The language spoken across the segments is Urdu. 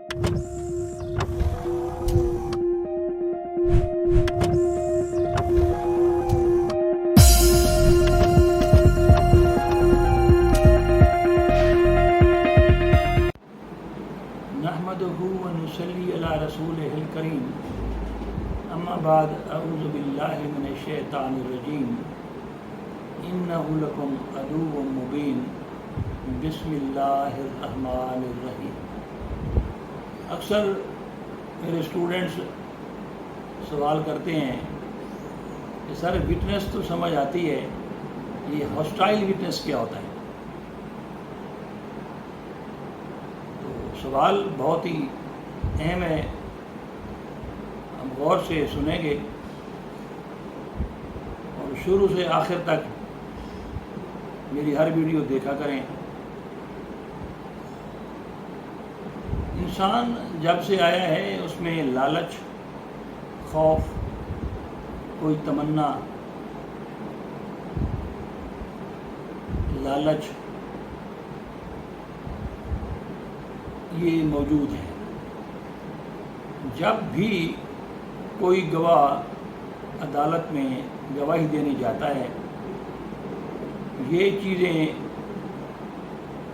نحمدہ و نصلی علی رسولہ الکریم اما بعد اعوذ باللہ من الشیطان الرجیم انہ لکم عدو مبین بسم اللہ الرحمن الرحیم۔ اکثر میرے اسٹوڈنٹس سوال کرتے ہیں کہ سر وٹنس تو سمجھ آتی ہے، یہ ہاسٹائل وٹنس کیا ہوتا ہے؟ سوال بہت ہی اہم ہے، ہم غور سے سنیں گے اور شروع سے آخر تک میری ہر ویڈیو دیکھا کریں۔ انسان جب سے آیا ہے اس میں لالچ، خوف، کوئی تمنا، لالچ یہ موجود ہے۔ جب بھی کوئی گواہ عدالت میں گواہی دینے جاتا ہے، یہ چیزیں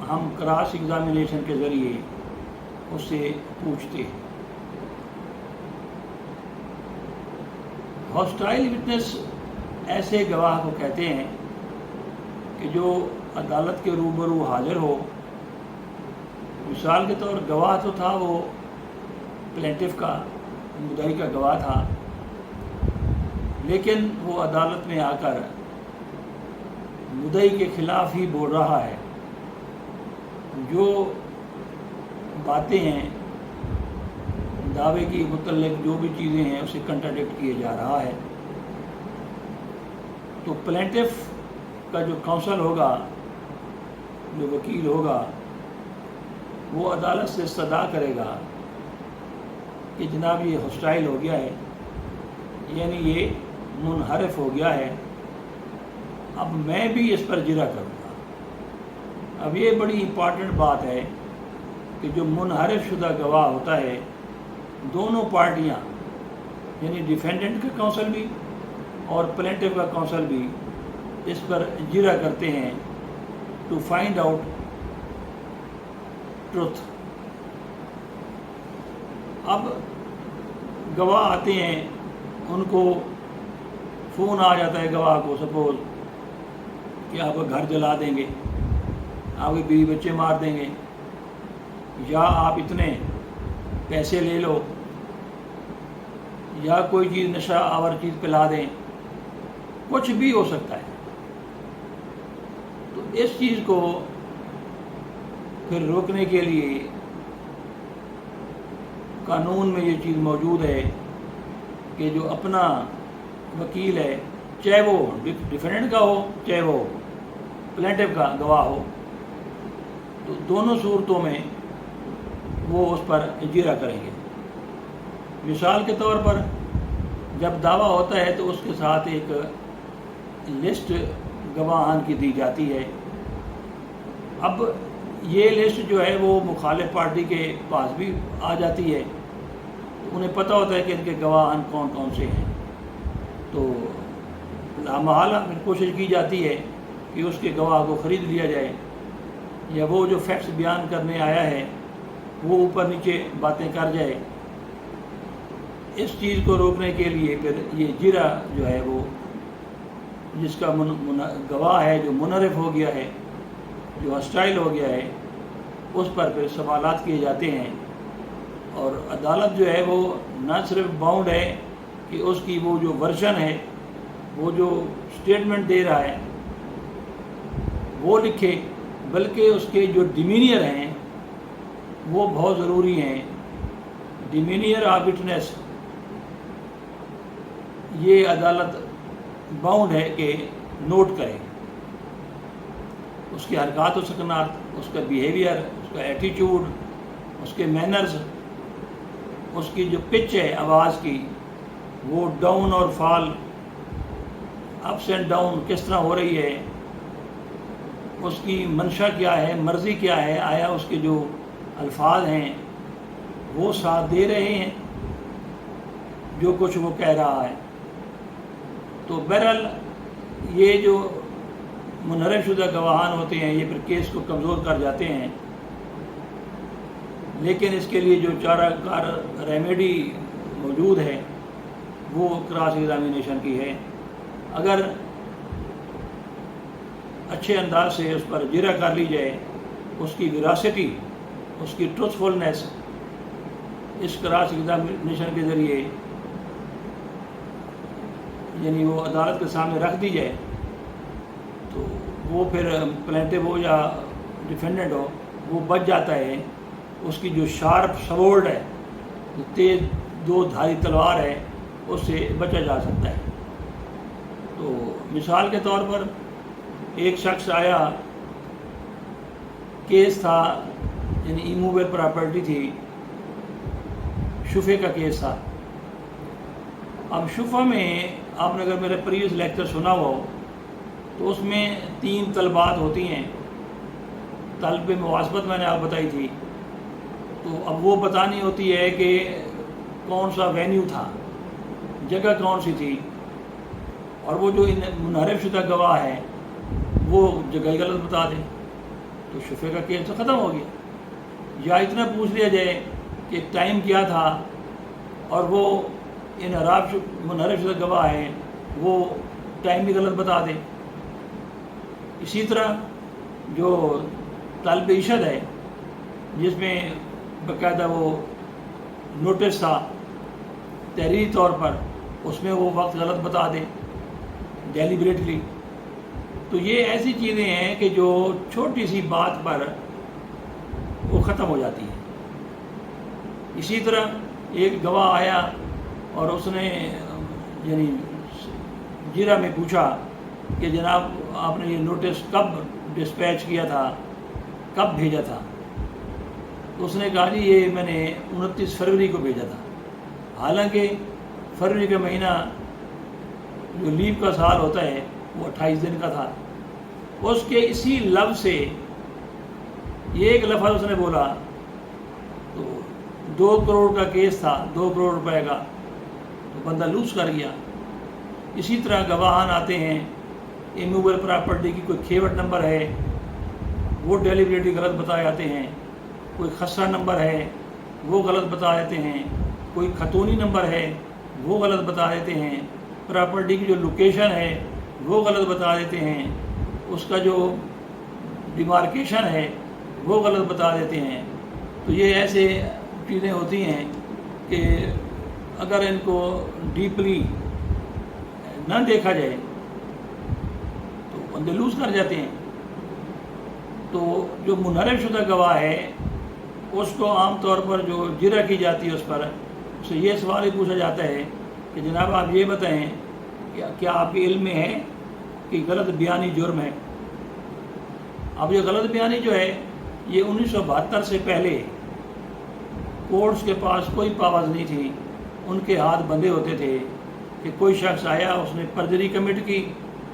ہم کراس ایگزامینیشن کے ذریعے اس سے پوچھتے ہیں۔ ہاسٹائل وٹنس ایسے گواہ کو کہتے ہیں کہ جو عدالت کے روبرو حاضر ہو۔ مثال کے طور گواہ تو تھا وہ پلینٹف کا، مدعی کا گواہ تھا، لیکن وہ عدالت میں آ کر مدعی کے خلاف ہی بول رہا ہے، جو باتیں ہیں دعوے کی متعلق جو بھی چیزیں ہیں اسے کنٹراڈکٹ کیے جا رہا ہے۔ تو پلینٹف کا جو کونسل ہوگا، جو وکیل ہوگا، وہ عدالت سے استدعا کرے گا کہ جناب یہ ہاسٹائل ہو گیا ہے، یعنی یہ منحرف ہو گیا ہے، اب میں بھی اس پر جرا کروں گا۔ اب یہ بڑی امپارٹنٹ بات ہے کہ جو منحرف شدہ گواہ ہوتا ہے، دونوں پارٹیاں یعنی ڈیفینڈنٹ کا کونسل بھی اور پلینٹف کا کونسل بھی اس پر جرا کرتے ہیں ٹو فائنڈ آؤٹ ٹروتھ۔ اب گواہ آتے ہیں، ان کو فون آ جاتا ہے گواہ کو، سپوز کہ آپ کا گھر جلا دیں گے، آپ کے بیوی بچے مار دیں گے، یا آپ اتنے پیسے لے لو، یا کوئی چیز نشہ آور چیز پلا دیں، کچھ بھی ہو سکتا ہے۔ تو اس چیز کو پھر روکنے کے لیے قانون میں یہ چیز موجود ہے کہ جو اپنا وکیل ہے، چاہے وہ ڈیفینڈنٹ کا ہو چاہے وہ پلینٹف کا گواہ ہو، تو دونوں صورتوں میں وہ اس پر اجرا کریں گے۔ مثال کے طور پر جب دعویٰ ہوتا ہے تو اس کے ساتھ ایک لسٹ گواہان کی دی جاتی ہے۔ اب یہ لسٹ جو ہے وہ مخالف پارٹی کے پاس بھی آ جاتی ہے، انہیں پتہ ہوتا ہے کہ ان کے گواہان کون کون سے ہیں، تو لامحالہ پھر کوشش کی جاتی ہے کہ اس کے گواہ کو خرید لیا جائے، یا وہ جو فیکٹس بیان کرنے آیا ہے وہ اوپر نیچے باتیں کر جائے۔ اس چیز کو روکنے کے لیے پھر یہ جرا جو ہے وہ جس کا گواہ ہے جو منحرف ہو گیا ہے، جو ہاسٹائل ہو گیا ہے، اس پر پھر سوالات کیے جاتے ہیں، اور عدالت جو ہے وہ نہ صرف باؤنڈ ہے کہ اس کی وہ جو ورژن ہے، وہ جو سٹیٹمنٹ دے رہا ہے وہ لکھے، بلکہ اس کے جو ڈیمینئر ہیں وہ بہت ضروری ہیں۔ ڈیمینئر آف وٹنس یہ عدالت باؤنڈ ہے کہ نوٹ کرے، اس کے حرکات و سکنات، اس کا بیہیویئر، اس کا ایٹیٹیوڈ، اس کے مینرز، اس کی جو پچ ہے آواز کی، وہ ڈاؤن اور فال، اپس اینڈ ڈاؤن کس طرح ہو رہی ہے، اس کی منشا کیا ہے، مرضی کیا ہے، آیا اس کے جو الفاظ ہیں وہ ساتھ دے رہے ہیں جو کچھ وہ کہہ رہا ہے. تو بہرحال یہ جو منحرف شدہ گواہان ہوتے ہیں یہ پھر کیس کو کمزور کر جاتے ہیں، لیکن اس کے لیے جو چارہ کار ریمیڈی موجود ہے وہ کراس ایگزامینیشن کی ہے. اگر اچھے انداز سے اس پر جرح کر لی جائے، اس کی ویراسٹی، اس کی ٹروتھفلنس اس کراس ایگزامینیشن کے ذریعے یعنی وہ عدالت کے سامنے رکھ دی جائے، تو وہ پھر پلینٹو ہو یا ڈیفینڈنٹ ہو وہ بچ جاتا ہے. اس کی جو شارپ سوورڈ ہے، جو تیز دو دھاری تلوار ہے، اس سے بچا جا سکتا ہے. تو مثال کے طور پر ایک شخص آیا، کیس تھا یعنی ایموویبل پراپرٹی تھی، شفے کا کیس تھا. اب شفا میں آپ نے اگر میرے پریویس لیکچر سنا ہو تو اس میں 3 طلبات ہوتی ہیں. طلب مواسبت میں نے آپ بتائی تھی، تو اب وہ بتانی ہوتی ہے کہ کون سا وینیو تھا، جگہ کون سی تھی، اور وہ جو منحرف شدہ گواہ ہے وہ جگہ ہی غلط بتا دے تو شفے کا کیس تو ختم ہو گیا. یا اتنا پوچھ لیا جائے کہ ٹائم کیا تھا اور وہ منحرف شدہ گواہ ہے وہ ٹائم بھی غلط بتا دے. اسی طرح جو طالب ارشاد ہے جس میں باقاعدہ وہ نوٹس تھا تحریری طور پر، اس میں وہ وقت غلط بتا دے ڈیلیبریٹلی. تو یہ ایسی چیزیں ہیں کہ جو چھوٹی سی بات پر وہ ختم ہو جاتی ہیں. اسی طرح ایک گواہ آیا اور اس نے یعنی جرح میں پوچھا کہ جناب آپ نے یہ نوٹس کب ڈسپیچ کیا تھا، کب بھیجا تھا؟ تو اس نے کہا جی یہ میں نے 29 فروری کو بھیجا تھا. حالانکہ فروری کا مہینہ جو لیو کا سال ہوتا ہے وہ 28 دن کا تھا. اس کے اسی لفظ سے یہ ایک لفظ اس نے بولا تو 2 کروڑ کا کیس تھا، 2 کروڑ روپے کا، تو بندہ لوز کر گیا. اسی طرح گواہان آتے ہیں، ایموویبل پراپرٹی کی کوئی کھیوٹ نمبر ہے وہ ڈیلیبریٹلی غلط بتائے جاتے ہیں، کوئی خسرہ نمبر ہے وہ غلط بتا دیتے ہیں، کوئی خطونی نمبر ہے وہ غلط بتا دیتے ہیں، پراپرٹی کی جو لوکیشن ہے وہ غلط بتا دیتے ہیں، اس کا جو ڈیمارکیشن ہے وہ غلط بتا دیتے ہیں. تو یہ ایسے چیزیں ہوتی ہیں کہ اگر ان کو ڈیپلی نہ دیکھا جائے تو بندے لوز کر جاتے ہیں. تو جو منحرف شدہ گواہ ہے اس کو عام طور پر جو جرح کی جاتی ہے اس پر اس سے یہ سوال ہی پوچھا جاتا ہے کہ جناب آپ یہ بتائیں کیا آپ کے علم میں ہے کہ غلط بیانی جرم ہے؟ اب یہ غلط بیانی جو ہے یہ 1972 سے پہلے کورٹس کے پاس کوئی پاور نہیں تھی، ان کے ہاتھ بندھے ہوتے تھے کہ کوئی شخص آیا اس نے پرجری کمٹ کی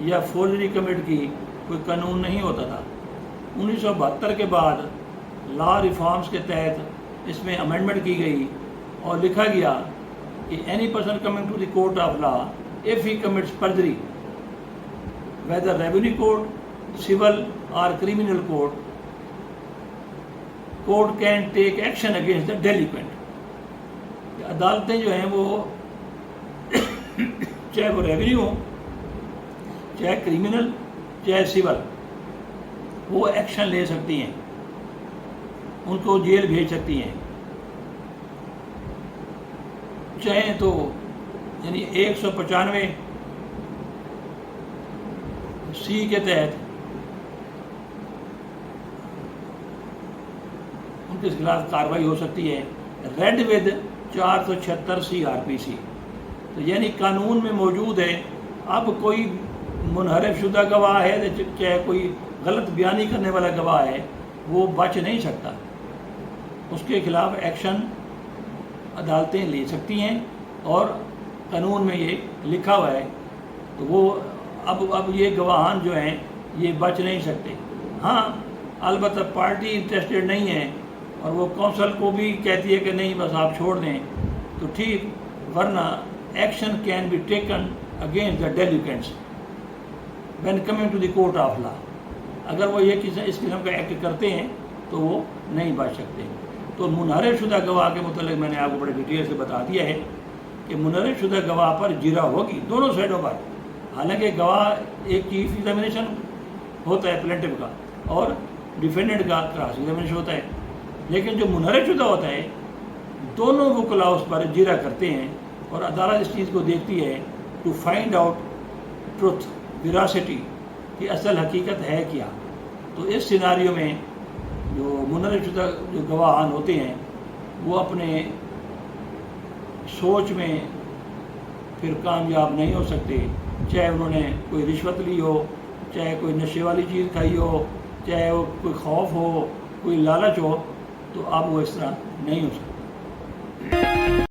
یا فورجری کمٹ کی، کوئی قانون نہیں ہوتا تھا. 1972 کے بعد لا ریفارمز کے تحت اس میں امینڈمنٹ کی گئی اور لکھا گیا کہ any person coming to the court of law if he commits perjury whether revenue court, civil or criminal court can take action against the delinquent. عدالتیں جو ہیں وہ چاہے وہ ریونیو ہو، چاہے کریمنل، چاہے سول، وہ ایکشن لے سکتی ہیں، ان کو جیل بھیج سکتی ہیں. چاہیں تو یعنی 195 سی کے تحت ان کے خلاف کارروائی ہو سکتی ہے، ریڈ ود 476 سی RPC. تو یعنی قانون میں موجود ہے. اب کوئی منحرف شدہ گواہ ہے چاہے کوئی غلط بیانی کرنے والا گواہ ہے وہ بچ نہیں سکتا، اس کے خلاف ایکشن عدالتیں لے سکتی ہیں اور قانون میں یہ لکھا ہوا ہے. تو وہ اب یہ گواہان جو ہیں یہ بچ نہیں سکتے. ہاں البتہ پارٹی انٹرسٹڈ نہیں ہے اور وہ کونسل کو بھی کہتی ہے کہ نہیں بس آپ چھوڑ دیں تو ٹھیک، ورنہ action can be taken against the litigants when coming to the court of law. اگر وہ یہ اس قسم کا ایکٹ کرتے ہیں تو وہ نہیں بچ سکتے. تو منحرف شدہ گواہ کے متعلق میں نے آپ کو بڑے ڈیٹیل سے بتا دیا ہے کہ منحرف شدہ گواہ پر جرا ہوگی دونوں سائڈوں پر. حالانکہ گواہ ایک چیف ایگزامینیشن ہوتا ہے پلینٹف کا اور ڈیفینڈنٹ کا کراس ایگزامینیشن ہوتا ہے، لیکن جو منحرف شدہ ہوتا ہے دونوں وکلا اس پر جرا کرتے ہیں اور عدالت اس چیز کو دیکھتی ہے ٹو فائنڈ آؤٹ ٹروتھ، ویراسٹی، کہ اصل حقیقت ہے کیا. تو اس سیناریو میں جو منحرف شدہ جو گواہان ہوتے ہیں وہ اپنے سوچ میں پھر کامیاب نہیں ہو سکتے، چاہے انہوں نے کوئی رشوت لی ہو، چاہے کوئی نشے والی چیز کھائی ہو، چاہے وہ کوئی خوف ہو، کوئی لالچ ہو، تو اب وہ اس طرح نہیں ہو سکتے.